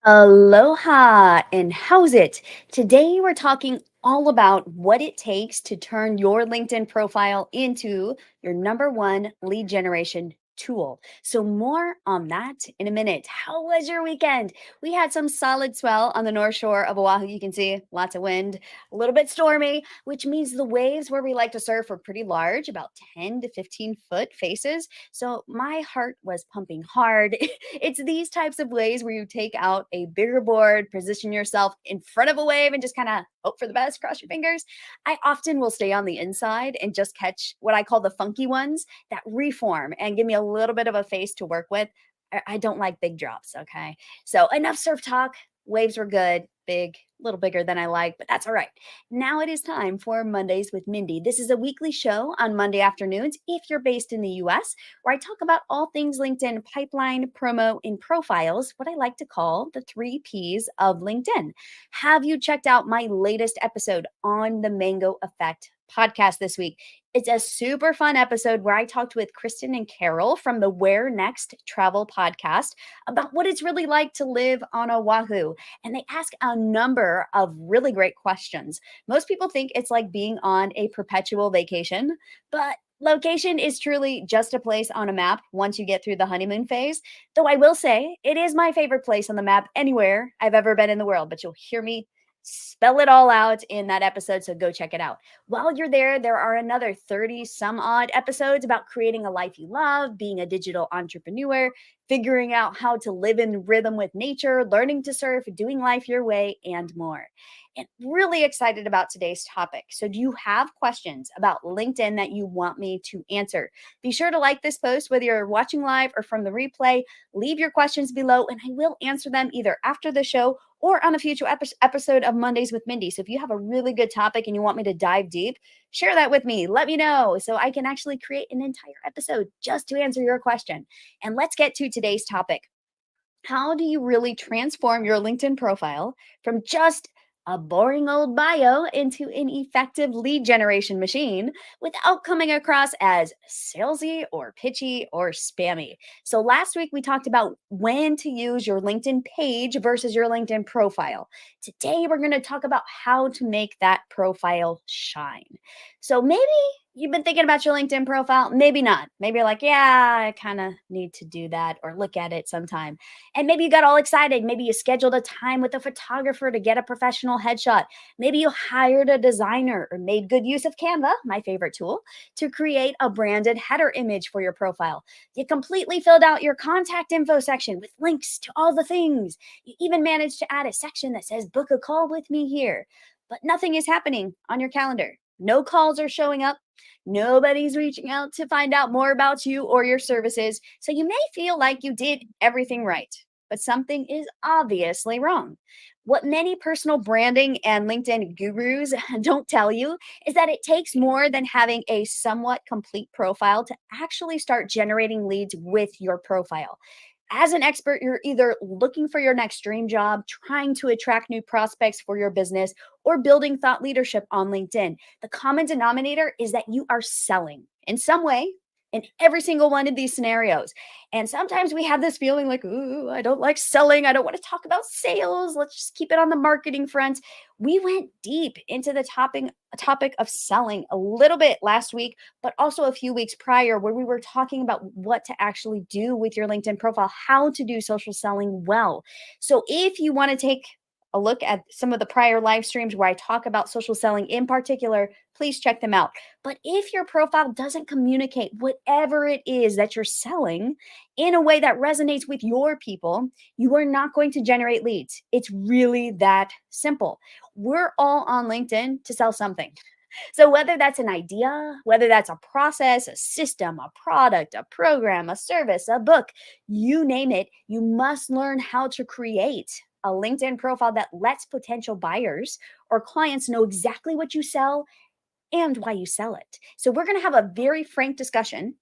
Aloha, and how's it? Today we're talking all about what it takes to turn your LinkedIn profile into your number one lead generation tool. So, more on that in a minute. How was your weekend? We had some solid swell on the north shore of Oahu. You can see lots of wind, a little bit stormy, which means the waves where we like to surf are pretty large, about 10 to 15-foot faces. So, my heart was pumping hard. It's these types of ways where you take out a bigger board, position yourself in front of a wave, and just kind of hope for the best, cross your fingers. I often will stay on the inside and just catch what I call the funky ones that reform and give me a little bit of a face to work with. I don't like big drops. Okay. So enough surf talk. Waves were good, big, a little bigger than I like, but that's all right. Now it is time for Mondays with Mindy. This is a weekly show on Monday afternoons if you're based in the US, where I talk about all things LinkedIn pipeline, promo, and profiles, what I like to call the three P's of LinkedIn. Have you checked out my latest episode on the Mango Effect podcast this week? It's a super fun episode where I talked with Kristen and Carol from the Where Next Travel podcast about what it's really like to live on Oahu. And they ask a number of really great questions. Most people think it's like being on a perpetual vacation, but location is truly just a place on a map once you get through the honeymoon phase. Though I will say it is my favorite place on the map anywhere I've ever been in the world, but you'll hear me spell it all out in that episode. So go check it out. While you're there, there are another 30 some odd episodes about creating a life you love, being a digital entrepreneur, figuring out how to live in rhythm with nature, learning to surf, doing life your way, and more. And really excited about today's topic. So, do you have questions about LinkedIn that you want me to answer? Be sure to like this post, whether you're watching live or from the replay. Leave your questions below, and I will answer them either after the show or on a future episode of Mondays with Mindy. So, if you have a really good topic and you want me to dive deep, share that with me. Let me know so I can actually create an entire episode just to answer your question. And let's get to today's topic. How do you really transform your LinkedIn profile from just a boring old bio into an effective lead generation machine without coming across as salesy or pitchy or spammy? So, last week we talked about when to use your LinkedIn page versus your LinkedIn profile. Today, we're going to talk about how to make that profile shine. So, maybe you've been thinking about your LinkedIn profile, maybe not. Maybe you're like, yeah, I kind of need to do that or look at it sometime. And maybe you got all excited. Maybe you scheduled a time with a photographer to get a professional headshot. Maybe you hired a designer or made good use of Canva, my favorite tool, to create a branded header image for your profile. You completely filled out your contact info section with links to all the things. You even managed to add a section that says, book a call with me here. But nothing is happening on your calendar. No calls are showing up. Nobody's reaching out to find out more about you or your services. So you may feel like you did everything right, but something is obviously wrong. What many personal branding and LinkedIn gurus don't tell you is that it takes more than having a somewhat complete profile to actually start generating leads with your profile. As an expert, you're either looking for your next dream job, trying to attract new prospects for your business, or building thought leadership on LinkedIn. The common denominator is that you are selling in some way in every single one of these scenarios. And sometimes we have this feeling like, ooh, I don't like selling. I don't want to talk about sales. Let's just keep it on the marketing front. We went deep into the topic of selling a little bit last week, but also a few weeks prior, where we were talking about what to actually do with your LinkedIn profile, how to do social selling well. So if you want to take a look at some of the prior live streams where I talk about social selling in particular, please check them out. But if your profile doesn't communicate whatever it is that you're selling in a way that resonates with your people, you are not going to generate leads. It's really that simple. We're all on LinkedIn to sell something. So, whether that's an idea, whether that's a process, a system, a product, a program, a service, a book, you name it, you must learn how to create a LinkedIn profile that lets potential buyers or clients know exactly what you sell and why you sell it. So, we're going to have a very frank discussion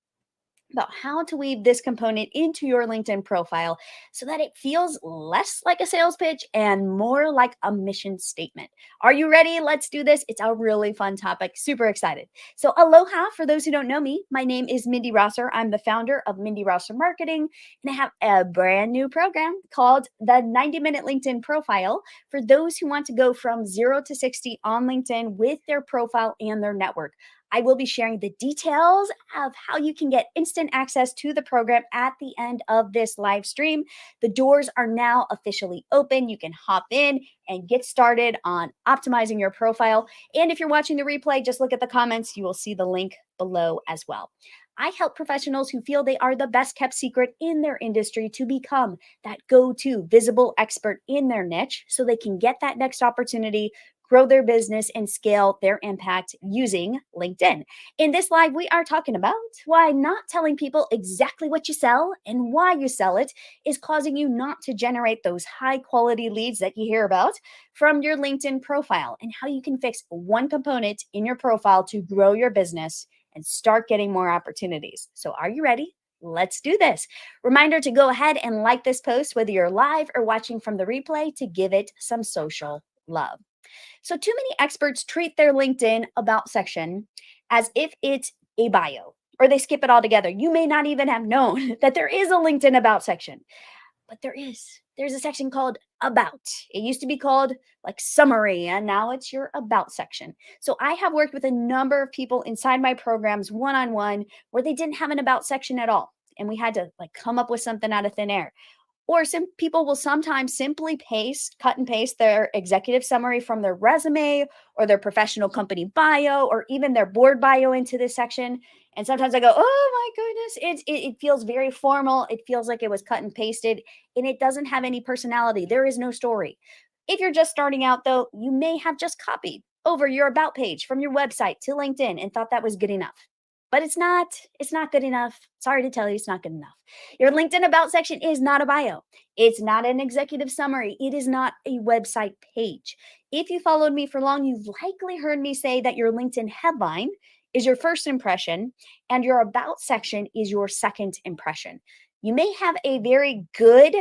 about how to weave this component into your LinkedIn profile so that it feels less like a sales pitch and more like a mission statement. Are you ready? Let's do this. It's a really fun topic. Super excited. So, aloha, for those who don't know me, my name is Mindy Rosser. I'm the founder of Mindy Rosser Marketing, and I have a brand new program called the 90-Minute LinkedIn Profile for those who want to go from 0 to 60 on LinkedIn with their profile and their network. I will be sharing the details of how you can get instant access to the program at the end of this live stream. The doors are now officially open. You can hop in and get started on optimizing your profile. And if you're watching the replay, just look at the comments. You will see the link below as well. I help professionals who feel they are the best kept secret in their industry to become that go to visible expert in their niche so they can get that next opportunity, grow their business, and scale their impact using LinkedIn. In this live, we are talking about why not telling people exactly what you sell and why you sell it is causing you not to generate those high quality leads that you hear about from your LinkedIn profile, and how you can fix one component in your profile to grow your business and start getting more opportunities. So, are you ready? Let's do this. Reminder to go ahead and like this post, whether you're live or watching from the replay, to give it some social love. So, too many experts treat their LinkedIn about section as if it's a bio, or they skip it altogether. You may not even have known that there is a LinkedIn about section, but there is. There's a section called About. It used to be called like Summary, and now it's your About section. So, I have worked with a number of people inside my programs one on one where they didn't have an About section at all. And we had to like come up with something out of thin air. Or some people will sometimes simply cut and paste their executive summary from their resume or their professional company bio or even their board bio into this section. And sometimes I go, oh my goodness, it feels very formal. It feels like it was cut and pasted, and it doesn't have any personality. There is no story. If you're just starting out, though, you may have just copied over your about page from your website to LinkedIn and thought that was good enough. But it's not. It's not good enough. Sorry to tell you, it's not good enough. Your LinkedIn About section is not a bio. It's not an executive summary. It is not a website page. If you followed me for long, you've likely heard me say that your LinkedIn headline is your first impression and your About section is your second impression. You may have a very good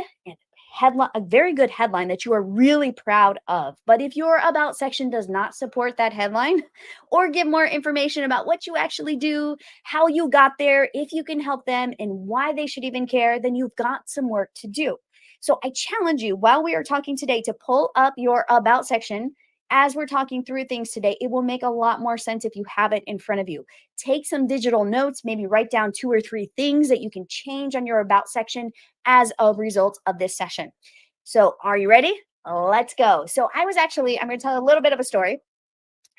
headline, a very good headline that you are really proud of. But if your About section does not support that headline or give more information about what you actually do, how you got there, if you can help them, and why they should even care, then you've got some work to do. So I challenge you while we are talking today to pull up your About section. As we're talking through things today, it will make a lot more sense if you have it in front of you. Take some digital notes, maybe write down 2 or 3 things that you can change on your About section as a result of this session. So, are you ready? Let's go. So, I'm going to tell a little bit of a story.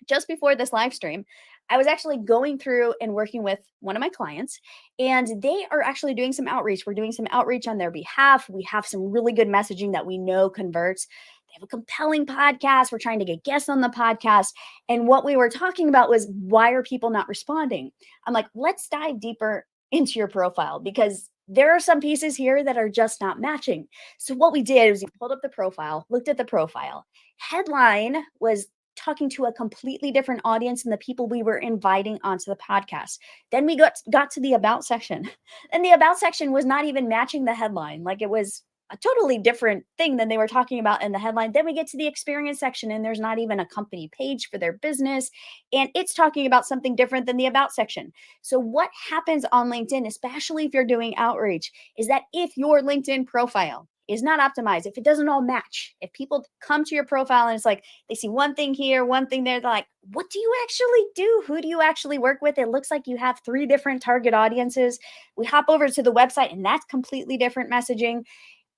Just before this live stream, I was actually going through and working with one of my clients, and they are actually doing some outreach. We're doing some outreach on their behalf. We have some really good messaging that we know converts. They have a compelling podcast. We're trying to get guests on the podcast. And what we were talking about was, why are people not responding? I'm like, let's dive deeper into your profile, because there are some pieces here that are just not matching. So what we did was we pulled up the profile, looked at the profile. Headline was talking to a completely different audience than the people we were inviting onto the podcast. Then we got to the About section, and the About section was not even matching the headline. Like, it was a totally different thing than they were talking about in the headline. Then we get to the experience section, and there's not even a company page for their business, and it's talking about something different than the About section. So what happens on LinkedIn, especially if you're doing outreach, is that if your LinkedIn profile is not optimized, if it doesn't all match, if people come to your profile and it's like they see one thing here, one thing there, they're like, what do you actually do? Who do you actually work with? It looks like you have 3 different target audiences. We hop over to the website and that's completely different messaging.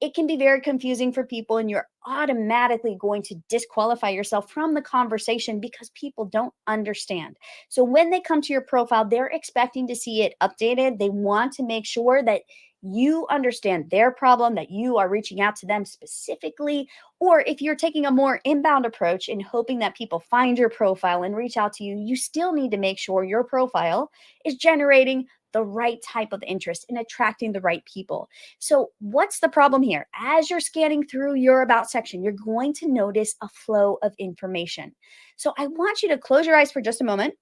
It can be very confusing for people, and you're automatically going to disqualify yourself from the conversation because people don't understand. So when they come to your profile, they're expecting to see it updated. They want to make sure that you understand their problem, that you are reaching out to them specifically. Or if you're taking a more inbound approach and hoping that people find your profile and reach out to you, you still need to make sure your profile is generating the right type of interest and attracting the right people. So, what's the problem here? As you're scanning through your About section, you're going to notice a flow of information. So, I want you to close your eyes for just a moment.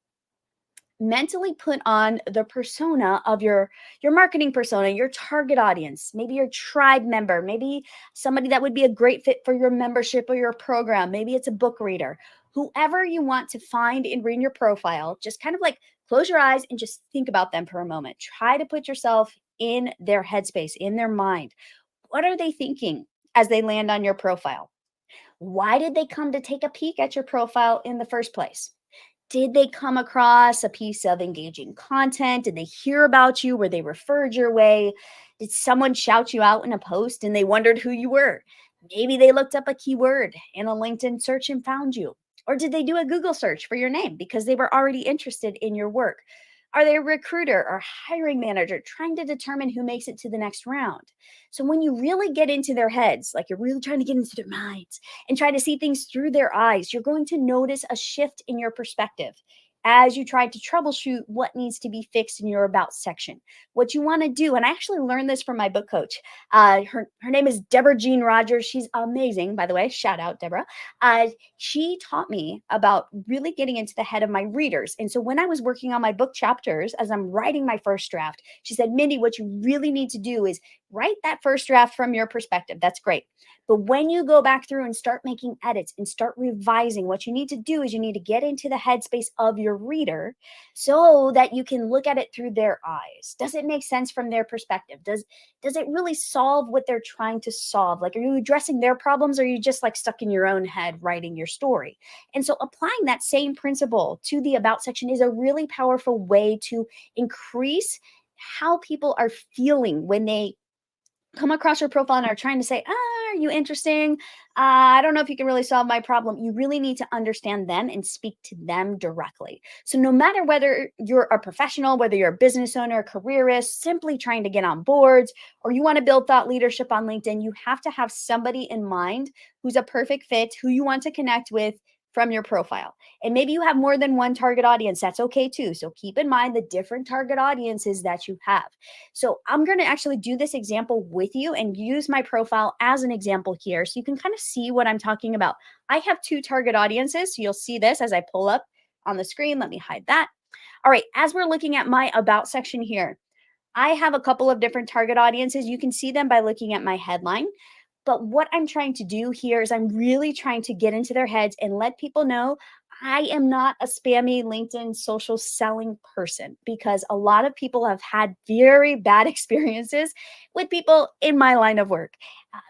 mentally put on the persona of your marketing persona, your target audience, maybe your tribe member, maybe somebody that would be a great fit for your membership or your program, maybe it's a book reader. Whoever you want to find and read your profile, just kind of like close your eyes and just think about them for a moment. Try to put yourself in their headspace, in their mind. What are they thinking as they land on your profile? Why did they come to take a peek at your profile in the first place? Did they come across a piece of engaging content? Did they hear about you? Were they referred your way? Did someone shout you out in a post and they wondered who you were? Maybe they looked up a keyword in a LinkedIn search and found you. Or did they do a Google search for your name because they were already interested in your work? Are they a recruiter or hiring manager trying to determine who makes it to the next round? So, when you really get into their heads, like you're really trying to get into their minds, and try to see things through their eyes, you're going to notice a shift in your perspective as you try to troubleshoot what needs to be fixed in your about section. What you want to do, and I actually learned this from my book coach. Her name is Deborah Jean Rogers. She's amazing, by the way. Shout out, Deborah. She taught me about really getting into the head of my readers. And so when I was working on my book chapters, as I'm writing my first draft, she said, Mindy, what you really need to do is write that first draft from your perspective. That's great. But when you go back through and start making edits and start revising, what you need to do is you need to get into the headspace of your reader so that you can look at it through their eyes. Does it make sense from their perspective? Does it really solve what they're trying to solve? Like, are you addressing their problems, or are you just like stuck in your own head writing your story? And so applying that same principle to the about section is a really powerful way to increase how people are feeling when they come across your profile and are trying to say, are you interesting? I don't know if you can really solve my problem. You really need to understand them and speak to them directly. So, no matter whether you're a professional, whether you're a business owner, a careerist, simply trying to get on boards, or you want to build thought leadership on LinkedIn, you have to have somebody in mind who's a perfect fit, who you want to connect with from your profile. And maybe you have more than one target audience. That's okay too. So, keep in mind the different target audiences that you have. So I'm going to actually do this example with you and use my profile as an example here so you can kind of see what I'm talking about. I have two target audiences. So you'll see this as I pull up on the screen. Let me hide that. All right, as we're looking at my about section here, I have a couple of different target audiences. You can see them by looking at my headline. But what I'm trying to do here is I'm really trying to get into their heads and let people know I am not a spammy LinkedIn social selling person, because a lot of people have had very bad experiences with people in my line of work.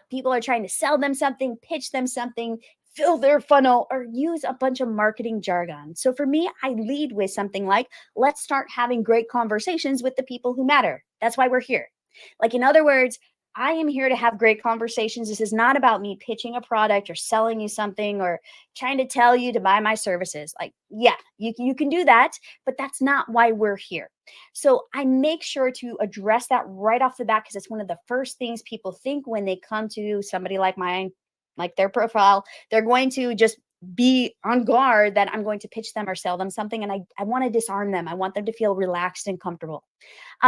People are trying to sell them something, pitch them something, fill their funnel, or use a bunch of marketing jargon. So for me, I lead with something like, let's start having great conversations with the people who matter. That's why we're here. Like, in other words, I am here to have great conversations. This is not about me pitching a product or selling you something or trying to tell you to buy my services. Like, yeah, you can do that, but that's not why we're here. So I make sure to address that right off the bat, because it's one of the first things people think when they come to somebody like mine, like their profile. They're going to just be on guard that I'm going to pitch them or sell them something. And I want to disarm them. I want them to feel relaxed and comfortable.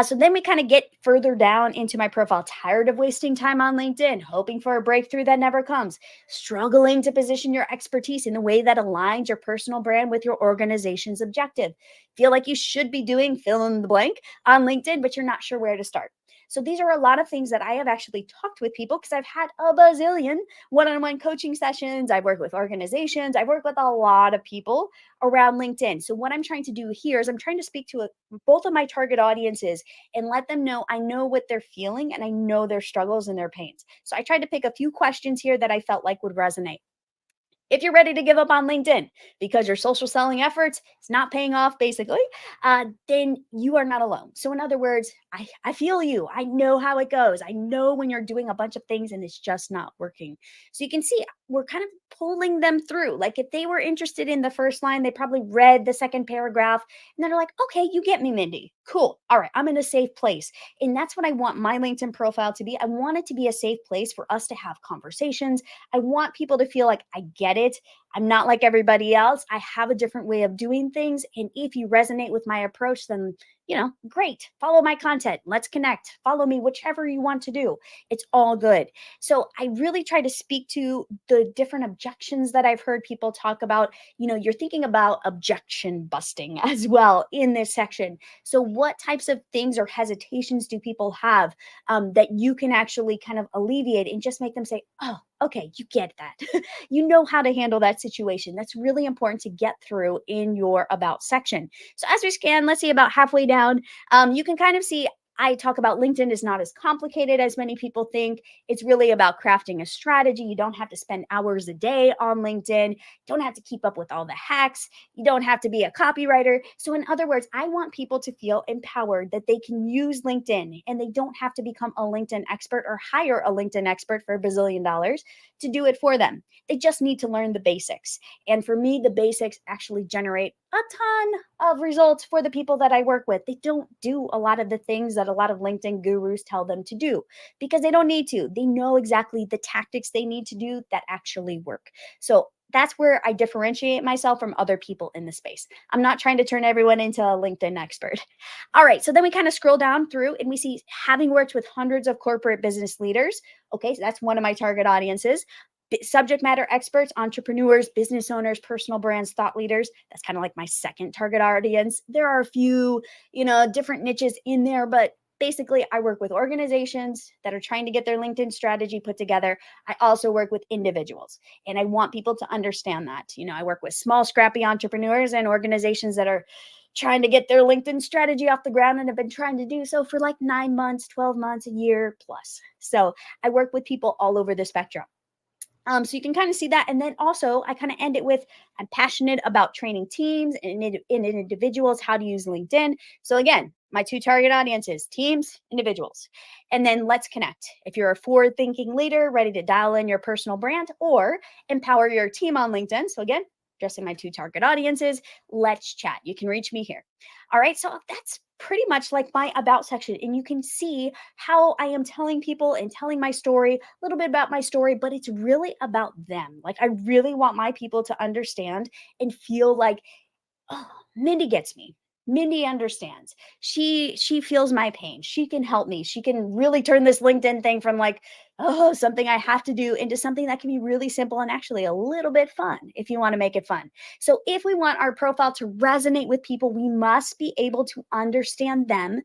So then we kind of get further down into my profile. Tired of wasting time on LinkedIn, hoping for a breakthrough that never comes, struggling to position your expertise in a way that aligns your personal brand with your organization's objective. Feel like you should be doing fill in the blank on LinkedIn, but you're not sure where to start. So these are a lot of things that I have actually talked with people, because I've had a bazillion one-on-one coaching sessions. I've worked with organizations. I've worked with a lot of people around LinkedIn. So what I'm trying to do here is I'm trying to speak to both of my target audiences and let them know I know what they're feeling and I know their struggles and their pains. So I tried to pick a few questions here that I felt like would resonate. If you're ready to give up on LinkedIn because your social selling efforts is not paying off, basically, then you are not alone. So in other words, I feel you. I know how it goes. I know when you're doing a bunch of things and it's just not working. So you can see we're kind of pulling them through. Like, if they were interested in the first line, they probably read the second paragraph and they're like, okay, you get me, Mindy. Cool. All right, I'm in a safe place. And that's what I want my LinkedIn profile to be. I want it to be a safe place for us to have conversations. I want people to feel like I get it. I'm not like everybody else. I have a different way of doing things. And if you resonate with my approach, then, great. Follow my content. Let's connect. Follow me, whichever you want to do. It's all good. So I really try to speak to the different objections that I've heard people talk about. You're thinking about objection busting as well in this section. So, what types of things or hesitations do people have that you can actually kind of alleviate and just make them say, oh, okay, you get that. You know how to handle that situation. That's really important to get through in your about section. So, as we scan, let's see about halfway down, you can kind of see I talk about LinkedIn is not as complicated as many people think. It's really about crafting a strategy. You don't have to spend hours a day on LinkedIn. You don't have to keep up with all the hacks. You don't have to be a copywriter. So, in other words, I want people to feel empowered that they can use LinkedIn and they don't have to become a LinkedIn expert or hire a LinkedIn expert for $1 billion to do it for them. They just need to learn the basics. And for me, the basics actually generate a ton of results for the people that I work with. They don't do a lot of the things that a lot of LinkedIn gurus tell them to do because they don't need to. They know exactly the tactics they need to do that actually work. So that's where I differentiate myself from other people in the space. I'm not trying to turn everyone into a LinkedIn expert. All right, so then we kind of scroll down through and we see having worked with hundreds of corporate business leaders. Okay, so that's one of my target audiences. Subject matter experts, entrepreneurs, business owners, personal brands, thought leaders. That's kind of like my second target audience. There are a few, different niches in there, but basically I work with organizations that are trying to get their LinkedIn strategy put together. I also work with individuals and I want people to understand that. I work with small, scrappy entrepreneurs and organizations that are trying to get their LinkedIn strategy off the ground and have been trying to do so for like 9 months, 12 months, a year plus. So I work with people all over the spectrum. So you can kind of see that. And then also, I kind of end it with I'm passionate about training teams and individuals how to use LinkedIn. So, again, my two target audiences teams, individuals. And then let's connect. If you're a forward thinking leader ready to dial in your personal brand or empower your team on LinkedIn. So, again, addressing my two target audiences, let's chat. You can reach me here. All right. So, that's pretty much like my about section. And you can see how I am telling people and telling my story, a little bit about my story, but it's really about them. Like, I really want my people to understand and feel like, oh, Mindi gets me. Mindi understands. She feels my pain. She can help me. She can really turn this LinkedIn thing from like, oh, something I have to do into something that can be really simple and actually a little bit fun if you want to make it fun. So if we want our profile to resonate with people, we must be able to understand them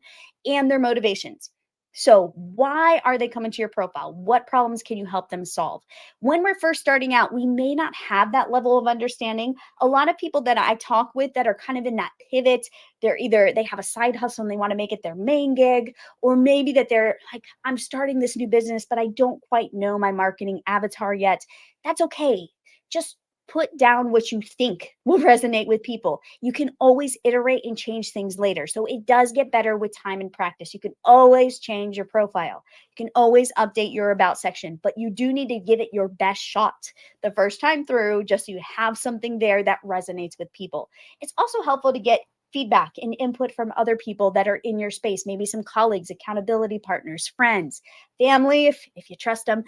and their motivations. So, why are they coming to your profile? What problems can you help them solve? When we're first starting out, we may not have that level of understanding. A lot of people that I talk with that are kind of in that pivot, they have a side hustle and they want to make it their main gig, or maybe that they're like, I'm starting this new business, but I don't quite know my marketing avatar yet. That's okay. Just put down what you think will resonate with people. You can always iterate and change things later. So it does get better with time and practice. You can always change your profile. You can always update your about section, but you do need to give it your best shot the first time through, just so you have something there that resonates with people. It's also helpful to get feedback and input from other people that are in your space, maybe some colleagues, accountability partners, friends, family, if you trust them.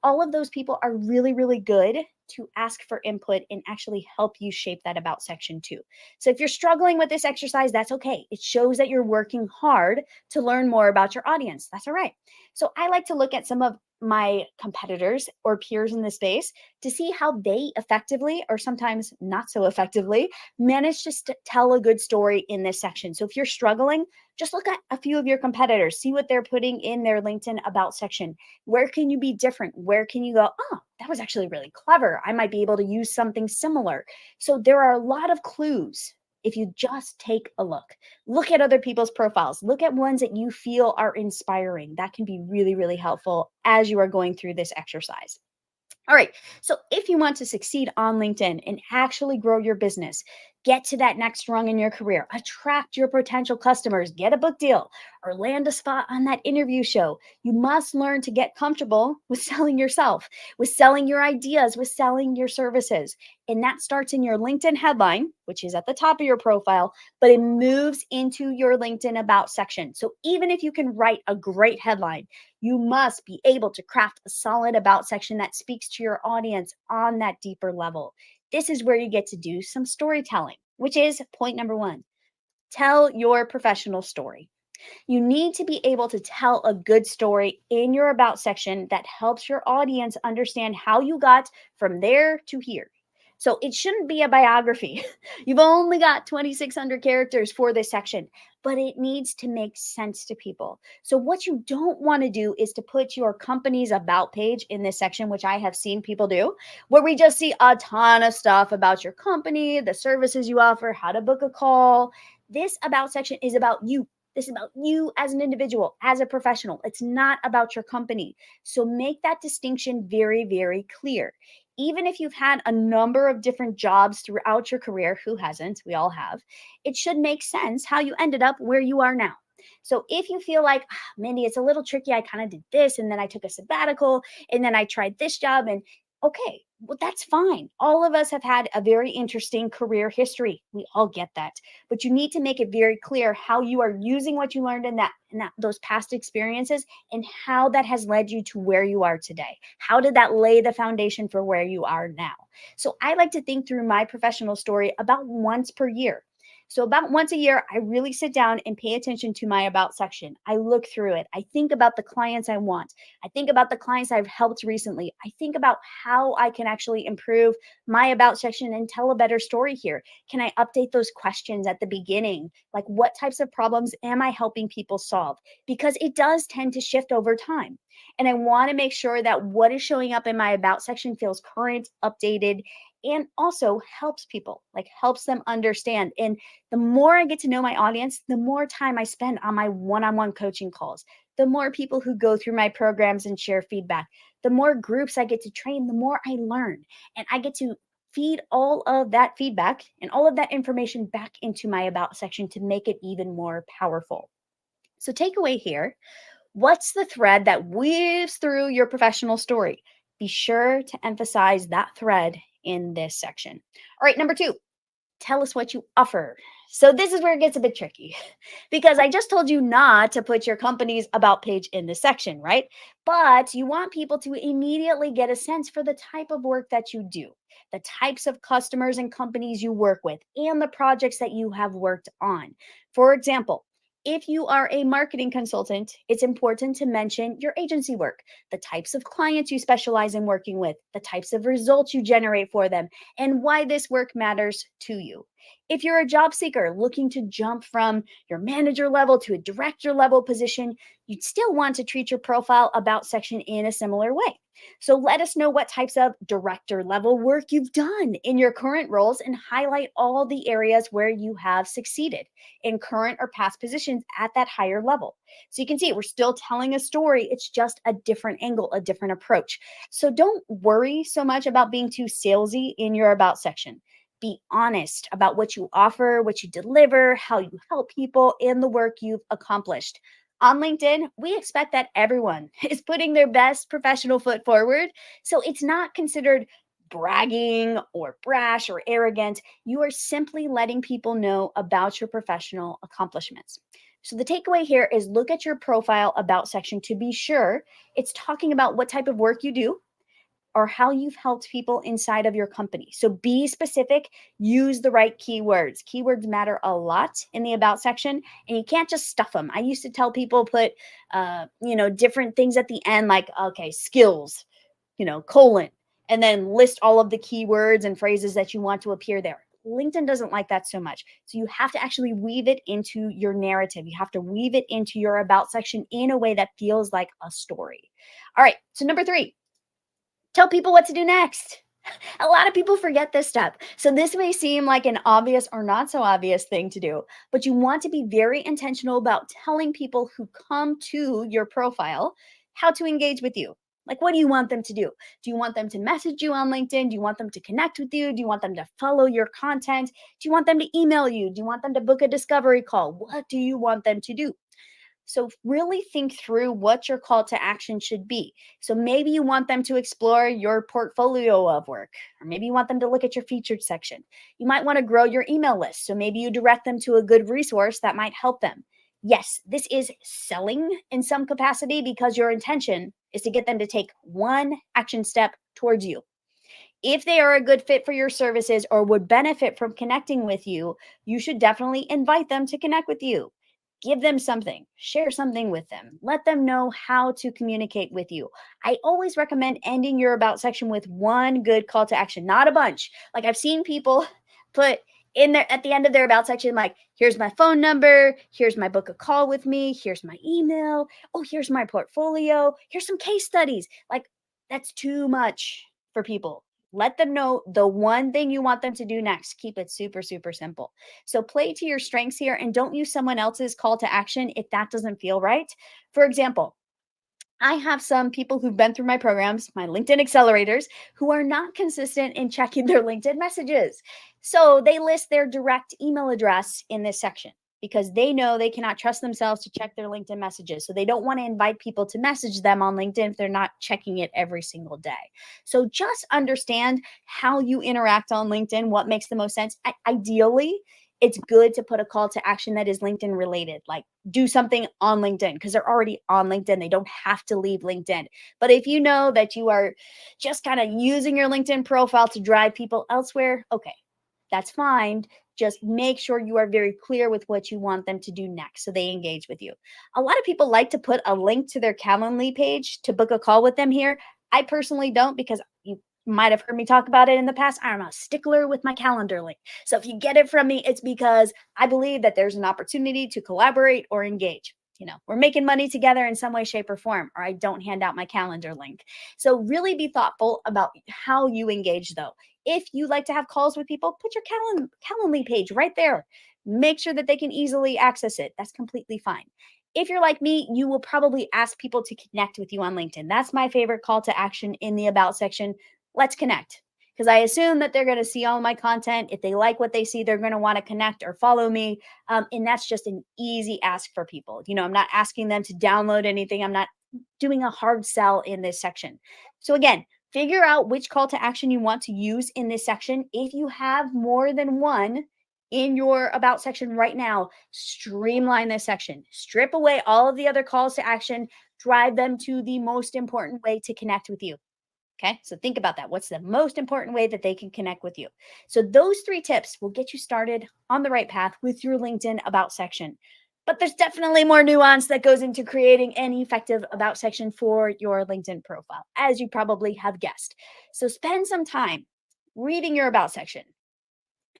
All of those people are really, really good to ask for input and actually help you shape that about section too. So if you're struggling with this exercise, that's okay. It shows that you're working hard to learn more about your audience. That's all right. So I like to look at some of my competitors or peers in the space to see how they effectively or sometimes not so effectively manage to tell a good story in this section. So if you're struggling, just look at a few of your competitors, see what they're putting in their LinkedIn about section. Where can you be different? Where can you go, oh, that was actually really clever. I might be able to use something similar. So there are a lot of clues if you just take a look. Look at other people's profiles. Look at ones that you feel are inspiring. That can be really, really helpful as you are going through this exercise. All right. So if you want to succeed on LinkedIn and actually grow your business, get to that next rung in your career, attract your potential customers, get a book deal, or land a spot on that interview show, you must learn to get comfortable with selling yourself, with selling your ideas, with selling your services. And that starts in your LinkedIn headline, which is at the top of your profile, but it moves into your LinkedIn about section. So even if you can write a great headline, you must be able to craft a solid about section that speaks to your audience on that deeper level. This is where you get to do some storytelling, which is point number one. Tell your professional story. You need to be able to tell a good story in your About section that helps your audience understand how you got from there to here. So it shouldn't be a biography. You've only got 2,600 characters for this section, but it needs to make sense to people. So, what you don't want to do is to put your company's About page in this section, which I have seen people do, where we just see a ton of stuff about your company, the services you offer, how to book a call. This About section is about you. This is about you as an individual, as a professional. It's not about your company. So make that distinction very, very clear. Even if you've had a number of different jobs throughout your career, who hasn't? We all have. It should make sense how you ended up where you are now. So if you feel like, Mindy, it's a little tricky, I kind of did this and then I took a sabbatical and then I tried this job and okay, well, that's fine. All of us have had a very interesting career history. We all get that. But you need to make it very clear how you are using what you learned in those past experiences and how that has led you to where you are today. How did that lay the foundation for where you are now? So I like to think through my professional story about once per year. So, about once a year, I really sit down and pay attention to my About section. I look through it. I think about the clients I want. I think about the clients I've helped recently. I think about how I can actually improve my About section and tell a better story here. Can I update those questions at the beginning? Like, what types of problems am I helping people solve? Because it does tend to shift over time. And I want to make sure that what is showing up in my About section feels current, updated, and also helps people, like helps them understand. And the more I get to know my audience, the more time I spend on my one on one coaching calls, the more people who go through my programs and share feedback, the more groups I get to train, the more I learn. And I get to feed all of that feedback and all of that information back into my About section to make it even more powerful. So, takeaway here, what's the thread that weaves through your professional story? Be sure to emphasize that thread in this section. All right, number two, tell us what you offer. So this is where it gets a bit tricky because I just told you not to put your company's About page in the section, right? But you want people to immediately get a sense for the type of work that you do, the types of customers and companies you work with, and the projects that you have worked on. For example, if you are a marketing consultant, it's important to mention your agency work, the types of clients you specialize in working with, the types of results you generate for them, and why this work matters to you. If you're a job seeker looking to jump from your manager level to a director level position, you'd still want to treat your profile About section in a similar way. So let us know what types of director level work you've done in your current roles and highlight all the areas where you have succeeded in current or past positions at that higher level. So you can see we're still telling a story. It's just a different angle, a different approach. So don't worry so much about being too salesy in your About section. Be honest about what you offer, what you deliver, how you help people, and the work you've accomplished. On LinkedIn, we expect that everyone is putting their best professional foot forward. So it's not considered bragging or brash or arrogant. You are simply letting people know about your professional accomplishments. So the takeaway here is look at your profile About section to be sure it's talking about what type of work you do or how you've helped people inside of your company. So be specific, use the right keywords. Keywords matter a lot in the About section, and you can't just stuff them. I used to tell people put, different things at the end, like, okay, skills, colon, and then list all of the keywords and phrases that you want to appear there. LinkedIn doesn't like that so much. So you have to actually weave it into your narrative. You have to weave it into your About section in a way that feels like a story. All right. So number three, tell people what to do next. A lot of people forget this step. So this may seem like an obvious or not so obvious thing to do, but you want to be very intentional about telling people who come to your profile how to engage with you. Like, what do you want them to do? Do you want them to message you on LinkedIn? Do you want them to connect with you? Do you want them to follow your content? Do you want them to email you? Do you want them to book a discovery call? What do you want them to do? So really think through what your call to action should be. So maybe you want them to explore your portfolio of work, or maybe you want them to look at your featured section. You might want to grow your email list. So maybe you direct them to a good resource that might help them. Yes, this is selling in some capacity because your intention is to get them to take one action step towards you. If they are a good fit for your services or would benefit from connecting with you should definitely invite them to connect with you. Give them something, share something with them, let them know how to communicate with you. I always recommend ending your about section with one good call to action, not a bunch. Like I've seen people put in there at the end of their about section, like, here's my phone number, here's my book a call with me, here's my email, oh, here's my portfolio, here's some case studies. Like, that's too much for people. Let them know the one thing you want them to do next. Keep it super, super simple. So play to your strengths here and don't use someone else's call to action if that doesn't feel right. For example, I have some people who've been through my programs, my LinkedIn accelerators, who are not consistent in checking their LinkedIn messages. So they list their direct email address in this section because they know they cannot trust themselves to check their LinkedIn messages. So they don't want to invite people to message them on LinkedIn if they're not checking it every single day. So just understand how you interact on LinkedIn, what makes the most sense. Ideally, it's good to put a call to action that is LinkedIn related, like do something on LinkedIn because they're already on LinkedIn. They don't have to leave LinkedIn. But if you know that you are just kind of using your LinkedIn profile to drive people elsewhere, okay, that's fine. Just make sure you are very clear with what you want them to do next so they engage with you. A lot of people like to put a link to their Calendly page to book a call with them here. I personally don't because you might have heard me talk about it in the past. I'm a stickler with my calendar link. So if you get it from me, it's because I believe that there's an opportunity to collaborate or engage. We're making money together in some way, shape, or form, or I don't hand out my calendar link. So really be thoughtful about how you engage, though. If you like to have calls with people, put your Calendly page right there. Make sure that they can easily access it. That's completely fine. If you're like me, you will probably ask people to connect with you on LinkedIn. That's my favorite call to action in the About section. Let's connect. Because I assume that they're going to see all my content. If they like what they see, they're going to want to connect or follow me. And that's just an easy ask for people. I'm not asking them to download anything. I'm not doing a hard sell in this section. So, again, figure out which call to action you want to use in this section. If you have more than one in your About section right now, streamline this section. Strip away all of the other calls to action, drive them to the most important way to connect with you. Okay, so think about that. What's the most important way that they can connect with you? So, those 3 tips will get you started on the right path with your LinkedIn About section. But there's definitely more nuance that goes into creating an effective About section for your LinkedIn profile, as you probably have guessed. So, spend some time reading your About section.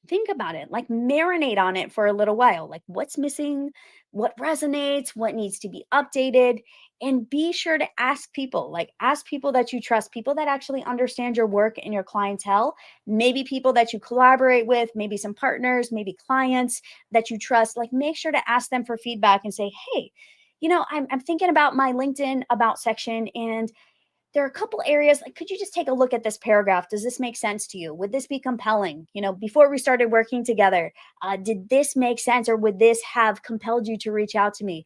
Think about it, like marinate on it for a little while. Like, what's missing, what resonates, what needs to be updated, and be sure to ask people that you trust, people that actually understand your work and your clientele, maybe people that you collaborate with, maybe some partners, maybe clients that you trust. Like, make sure to ask them for feedback and say, hey, I'm thinking about my LinkedIn About section, and there are a couple areas, like, could you just take a look at this paragraph? Does this make sense to you? Would this be compelling? Before we started working together, did this make sense, or would this have compelled you to reach out to me?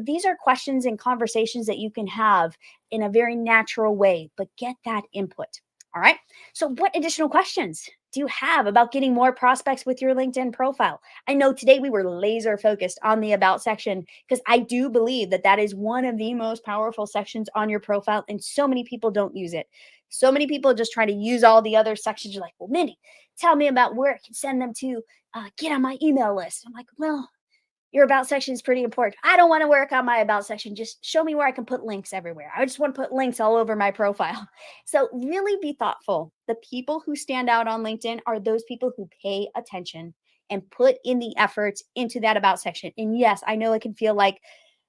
These are questions and conversations that you can have in a very natural way, but get that input. All right. So, what additional questions do you have about getting more prospects with your LinkedIn profile? I know today we were laser focused on the About section because I do believe that that is one of the most powerful sections on your profile, and so many people don't use it. So many people just try to use all the other sections. You're like, well, Mindy, tell me about where I can send them to get on my email list. I'm like, well, your About section is pretty important. I don't want to work on my About section. Just show me where I can put links everywhere. I just want to put links all over my profile. So, really be thoughtful. The people who stand out on LinkedIn are those people who pay attention and put in the efforts into that About section. And yes, I know it can feel like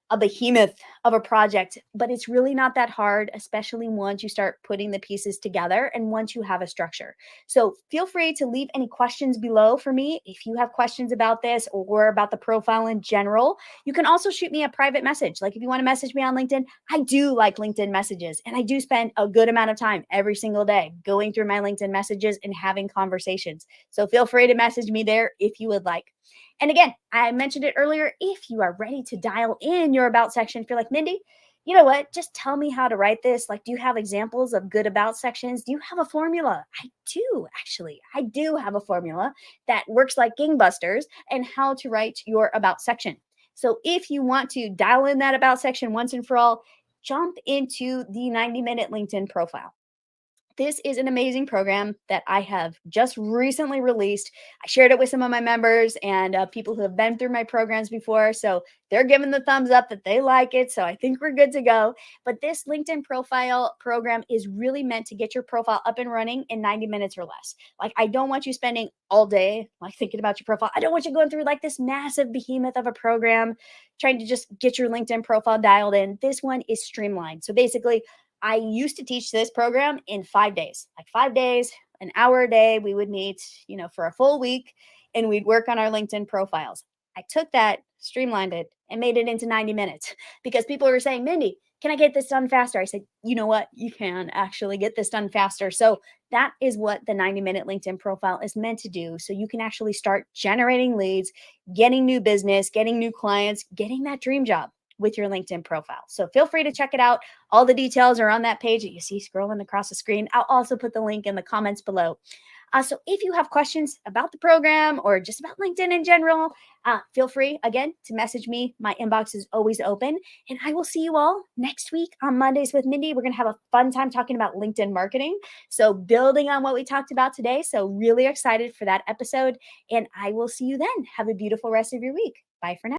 a behemoth of a project, but it's really not that hard, especially once you start putting the pieces together and once you have a structure. So feel free to leave any questions below for me if you have questions about this or about the profile in general. You can also shoot me a private message. Like, if you want to message me on LinkedIn, I do like LinkedIn messages, and I do spend a good amount of time every single day going through my LinkedIn messages and having conversations. So feel free to message me there if you would like. And again, I mentioned it earlier. If you are ready to dial in your About section, if you're like, Mindy, you know what? Just tell me how to write this. Like, do you have examples of good About sections? Do you have a formula? I do, actually. I do have a formula that works like gangbusters and how to write your About section. So if you want to dial in that About section once and for all, jump into the 90-minute LinkedIn profile. This is an amazing program that I have just recently released. I shared it with some of my members and people who have been through my programs before. So they're giving the thumbs up that they like it. So I think we're good to go. But this LinkedIn profile program is really meant to get your profile up and running in 90 minutes or less. Like, I don't want you spending all day like thinking about your profile. I don't want you going through like this massive behemoth of a program trying to just get your LinkedIn profile dialed in. This one is streamlined. So basically, I used to teach this program in 5 days, like 5 days, an hour a day. We would meet, for a full week and we'd work on our LinkedIn profiles. I took that, streamlined it, and made it into 90 minutes because people were saying, Mindy, can I get this done faster? I said, you know what? You can actually get this done faster. So that is what the 90-minute LinkedIn profile is meant to do. So you can actually start generating leads, getting new business, getting new clients, getting that dream job with your LinkedIn profile. So feel free to check it out. All the details are on that page that you see scrolling across the screen. I'll also put the link in the comments below. So if you have questions about the program or just about LinkedIn in general, feel free again to message me. My inbox is always open. And I will see you all next week on Mondays with Mindy. We're going to have a fun time talking about LinkedIn marketing. So building on what we talked about today. So really excited for that episode. And I will see you then. Have a beautiful rest of your week. Bye for now.